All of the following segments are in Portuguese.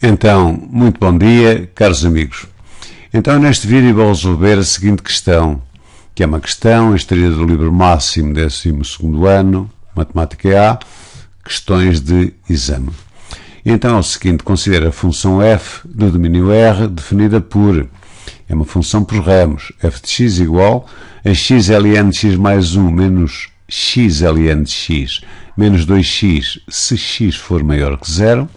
Então, muito bom dia, caros amigos. Então, neste vídeo vou resolver a seguinte questão, que é uma questão extraída do livro máximo 12º ano, Matemática A, questões de exame. Então é o seguinte, considera a função f do domínio R definida por, é uma função por ramos, f de x igual a x ln de x mais 1 menos x ln de x menos 2x se x for maior que 0,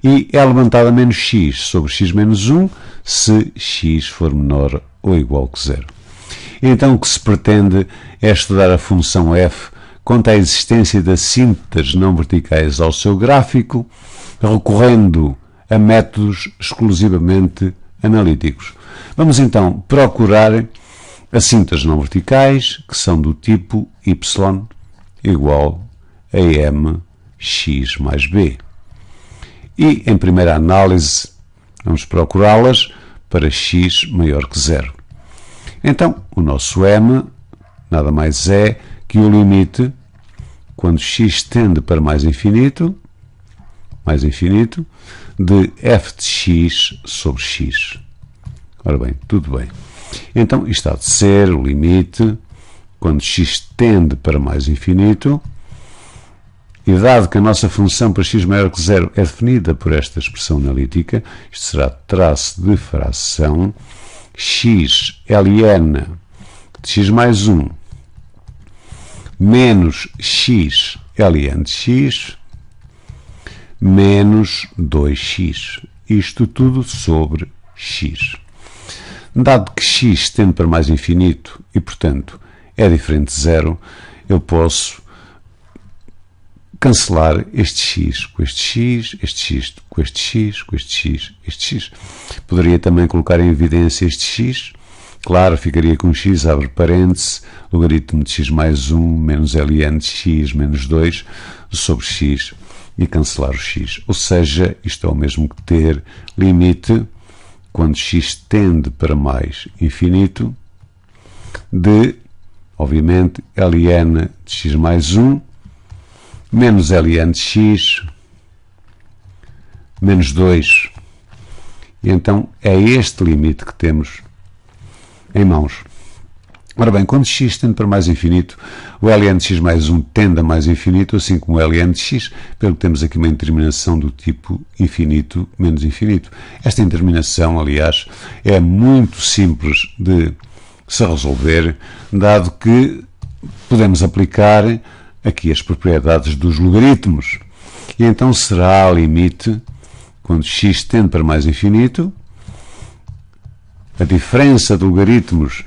e é levantada a menos x sobre x menos 1 se x for menor ou igual que 0. Então o que se pretende é estudar a função f quanto à existência das sínteses não verticais ao seu gráfico, recorrendo a métodos exclusivamente analíticos. Vamos então procurar as sínteses não verticais, que são do tipo y igual a mx mais b. E, em primeira análise, vamos procurá-las para x maior que 0. Então, o nosso m nada mais é que o limite, quando x tende para mais infinito, de f de x sobre x. Ora bem, tudo bem. Então, isto há de ser o limite, quando x tende para mais infinito, e dado que a nossa função para x maior que 0 é definida por esta expressão analítica, isto será traço de fração x ln de x mais 1 menos x ln de x menos 2x. Isto tudo sobre x. Dado que x tende para mais infinito e, portanto, é diferente de 0, eu posso cancelar este x com este x, este x com este x, com este x, este x. Poderia também colocar em evidência este x. Claro, ficaria com x, abre parênteses, logaritmo de x mais 1 menos ln de x menos 2 sobre x e cancelar o x. Ou seja, isto é o mesmo que ter limite, quando x tende para mais infinito, de, obviamente, ln de x mais 1 menos ln de x menos 2. E então é este limite que temos em mãos. Ora bem, quando x tende para mais infinito, o ln de x mais 1 tende a mais infinito, assim como o ln de x, pelo que temos aqui uma indeterminação do tipo infinito menos infinito. Esta indeterminação, aliás, é muito simples de se resolver, dado que podemos aplicar aqui as propriedades dos logaritmos. E então será limite, quando x tende para mais infinito, a diferença de logaritmos,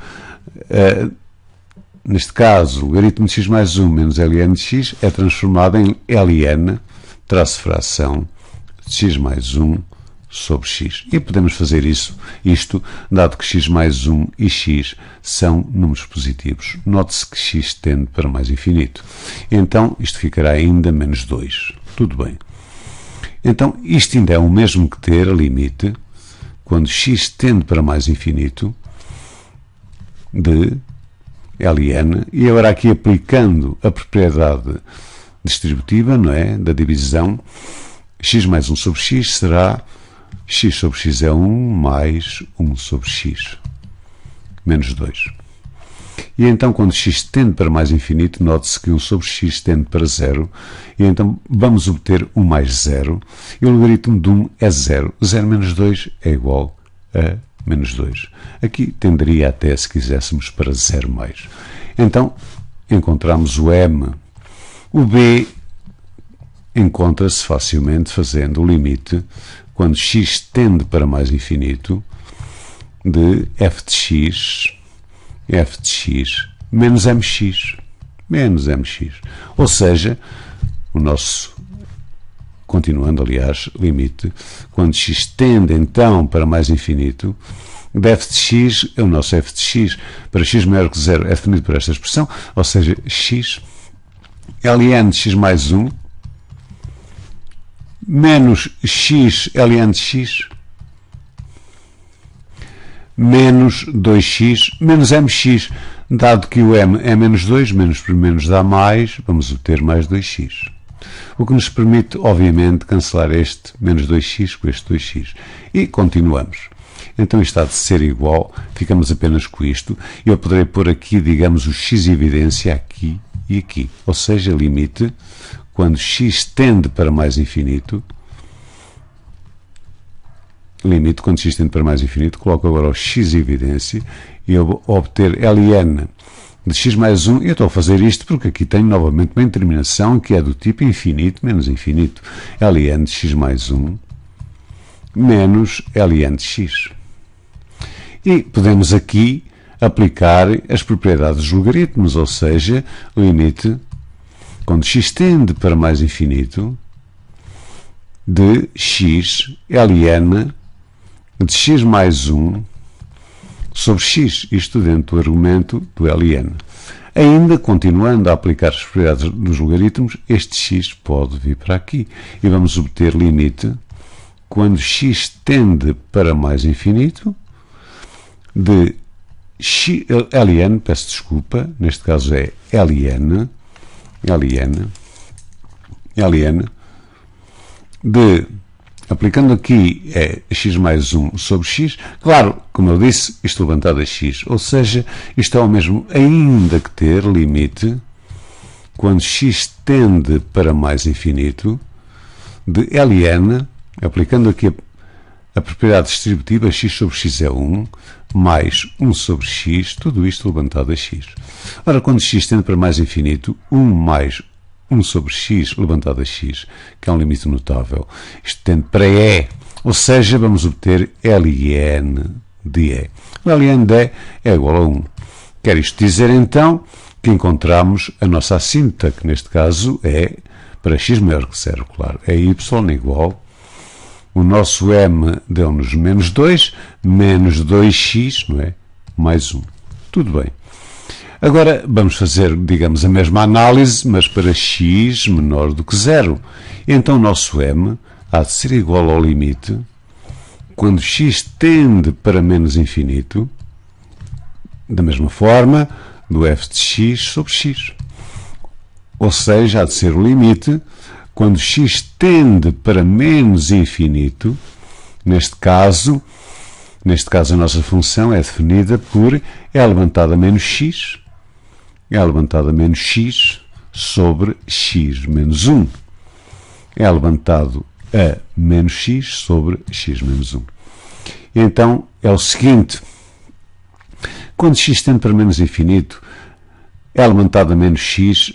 neste caso, o logaritmo de x mais 1 menos ln de x, é transformado em ln, traço fração, de x mais 1 sobre x. E podemos fazer isto, dado que x mais 1 e x são números positivos. Note-se que x tende para mais infinito. Então, isto ficará ainda menos 2. Tudo bem. Então, isto ainda é o mesmo que ter limite, quando x tende para mais infinito, de ln, e agora aqui aplicando a propriedade distributiva, não é? Da divisão, x mais 1 sobre x será x sobre x é 1 mais 1 sobre x, menos 2. E então, quando x tende para mais infinito, note-se que 1 sobre x tende para 0, e então vamos obter 1 mais 0, e o logaritmo de 1 é 0. 0 menos 2 é igual a menos 2. Aqui tenderia até, se quiséssemos, para 0 mais. Então, encontramos o m. O b encontra-se facilmente fazendo o limite, quando x tende para mais infinito, de f de x menos mx. Ou seja, o nosso, continuando, aliás, limite, quando x tende, então, para mais infinito, de f de x, é o nosso f de x, para x maior que 0, é definido por esta expressão, ou seja, x, ln de x mais 1, menos x ln de x, menos 2x, menos mx. Dado que o m é menos 2, menos por menos dá mais, vamos obter mais 2x. o que nos permite, obviamente, cancelar este menos 2x com este 2x. E continuamos. Então isto há de ser igual, ficamos apenas com isto, e eu poderei pôr aqui, digamos, o x evidência aqui e aqui. Ou seja, limite, quando x tende para mais infinito, limite, quando x tende para mais infinito, coloco agora o x evidência, e eu vou obter ln de x mais 1, e eu estou a fazer isto porque aqui tenho novamente uma determinação que é do tipo infinito menos infinito. Ln de x mais 1 menos ln de x. E podemos aqui aplicar as propriedades dos logaritmos, ou seja, limite, quando x tende para mais infinito, de x ln de x mais 1 sobre x, isto dentro do argumento do ln. Ainda continuando a aplicar as propriedades dos logaritmos, este x pode vir para aqui. E vamos obter limite, quando x tende para mais infinito, de x, ln, peço desculpa, neste caso é ln, de, aplicando aqui é x mais 1 sobre x, claro, como eu disse, isto levantado a x, ou seja, isto é o mesmo ainda que ter limite, quando x tende para mais infinito, de ln, aplicando aqui a propriedade distributiva, x sobre x é 1, mais 1 sobre x, tudo isto levantado a x. Ora, quando x tende para mais infinito, 1 mais 1 sobre x levantado a x, que é um limite notável. Isto tende para e, ou seja, vamos obter ln de e. O ln de e é igual a 1. Quer isto dizer, então, que encontramos a nossa assíntota, que neste caso é para x maior que 0, claro. É y igual, o nosso m deu-nos menos 2, menos 2x, não é? Mais 1. Tudo bem. Agora vamos fazer, digamos, a mesma análise, mas para x menor do que 0. Então o nosso m há de ser igual ao limite, quando x tende para menos infinito, da mesma forma, do f de x sobre x. Ou seja, há de ser o limite, quando x tende para menos infinito, neste caso a nossa função é definida por e levantado a menos x, e levantado a menos x sobre x menos 1. É levantado a menos x sobre x menos 1. Então, é o seguinte, quando x tende para menos infinito, é levantado a menos x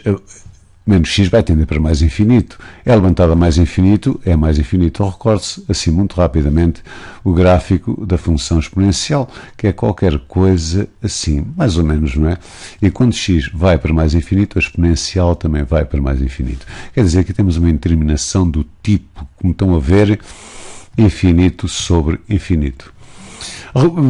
vai tender para mais infinito. É levantado a mais infinito, é mais infinito. Recorde-se, assim, muito rapidamente, o gráfico da função exponencial, que é qualquer coisa assim, mais ou menos, não é? E quando x vai para mais infinito, a exponencial também vai para mais infinito. Quer dizer que temos uma indeterminação do tipo, como estão a ver, infinito sobre infinito.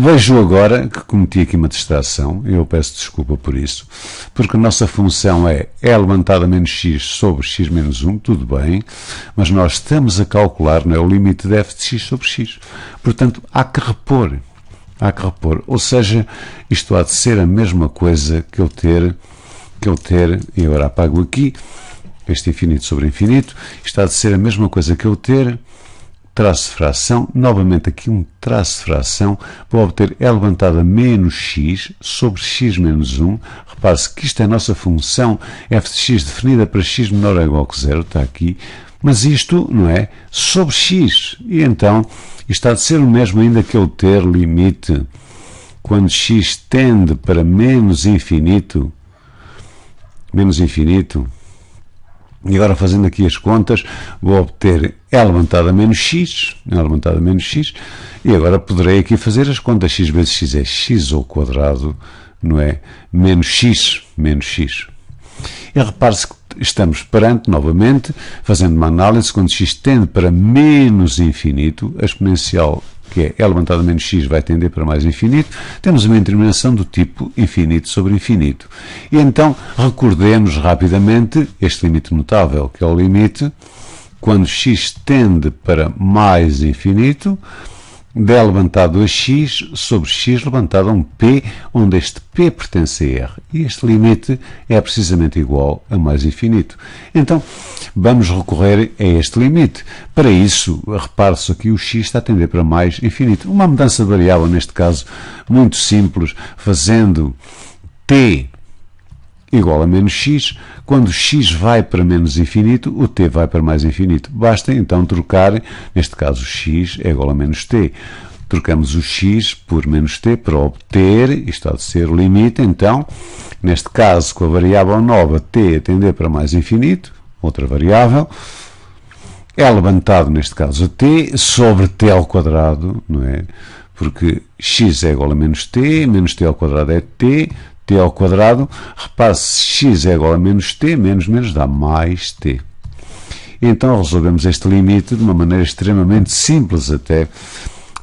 Vejo agora que cometi aqui uma distração, e eu peço desculpa por isso, porque a nossa função é levantado a menos x sobre x menos 1, tudo bem, mas nós estamos a calcular, não é, o limite de f de x sobre x. Portanto, há que repor, ou seja, isto há de ser a mesma coisa que eu ter, e agora apago aqui, este infinito sobre infinito, isto há de ser a mesma coisa que eu ter, traço de fração, novamente aqui um traço de fração, vou obter e levantado a menos x sobre x menos 1. Repare-se que isto é a nossa função f de x definida para x menor ou igual que 0, está aqui, mas isto, não é, sobre x. E então, isto há de ser o mesmo ainda que eu ter limite, quando x tende para menos infinito, e agora fazendo aqui as contas, vou obter e levantado a menos x, e agora poderei aqui fazer as contas, x vezes x é x ao quadrado, não é? Menos x. E repare-se que estamos perante, novamente, fazendo uma análise, quando x tende para menos infinito, a exponencial, que é levantado a menos x, vai tender para mais infinito, temos uma determinação do tipo infinito sobre infinito. E então, recordemos rapidamente este limite notável, que é o limite quando x tende para mais infinito, D levantado a x sobre x levantado a um p, onde este p pertence a r. E este limite é precisamente igual a mais infinito. Então, vamos recorrer a este limite. Para isso, repare-se aqui, o x está a tender para mais infinito. Uma mudança de variável, neste caso, muito simples, fazendo t igual a menos x, quando x vai para menos infinito, o t vai para mais infinito. Basta então trocar, neste caso x é igual a menos t. Trocamos o x por menos t para obter, isto há de ser o limite, então, neste caso, com a variável nova t a tender para mais infinito, outra variável, é levantado, neste caso, a t sobre t ao quadrado, não é? Porque x é igual a menos t ao quadrado é t ao quadrado, repare-se, x é igual a menos t, menos dá mais t. Então resolvemos este limite de uma maneira extremamente simples até,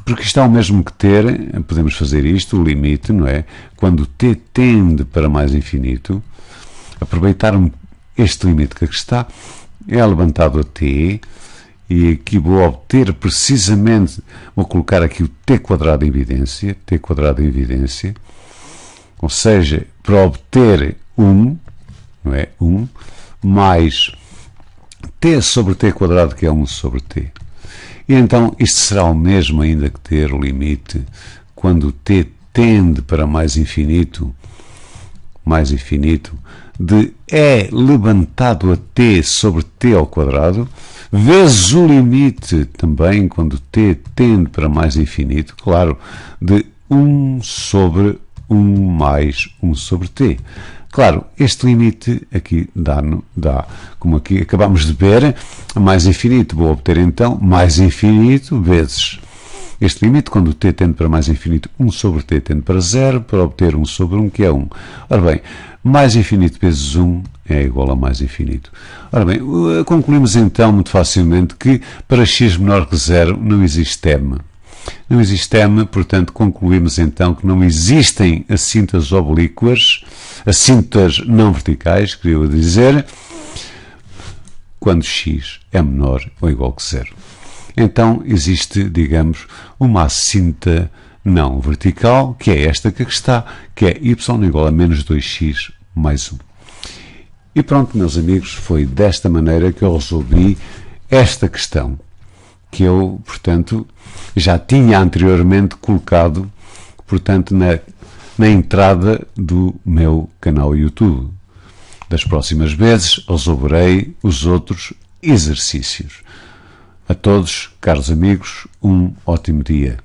porque isto é o mesmo que ter, podemos fazer isto, o limite, não é? Quando t tende para mais infinito, aproveitar este limite que aqui está, é levantado a t, e aqui vou obter precisamente, vou colocar aqui o t quadrado em evidência, ou seja, para obter 1, não é? 1, mais t sobre t quadrado, que é 1 sobre t. E então, isto será o mesmo ainda que ter o limite, quando t tende para mais infinito, de e levantado a t sobre t ao quadrado, vezes o limite também, quando t tende para mais infinito, claro, de 1 sobre 1 mais 1 sobre t. Claro, este limite aqui dá, como aqui acabamos de ver, a mais infinito. Vou obter então mais infinito vezes este limite, quando t tende para mais infinito, 1 sobre t tende para 0, para obter 1 sobre 1, que é 1. Ora bem, mais infinito vezes 1 é igual a mais infinito. Ora bem, concluímos então muito facilmente que para x menor que 0 não existe m. Não existe m, portanto, concluímos então que não existem assintas oblíquas, assintas não verticais, queria dizer, quando x é menor ou igual que 0. Então, existe, digamos, uma assinta não vertical, que é esta que aqui está, que é y igual a menos 2x mais 1. E pronto, meus amigos, foi desta maneira que eu resolvi esta questão, que eu, portanto, já tinha anteriormente colocado, portanto, na entrada do meu canal YouTube. Das próximas vezes resolverei os outros exercícios. A todos, caros amigos, um ótimo dia.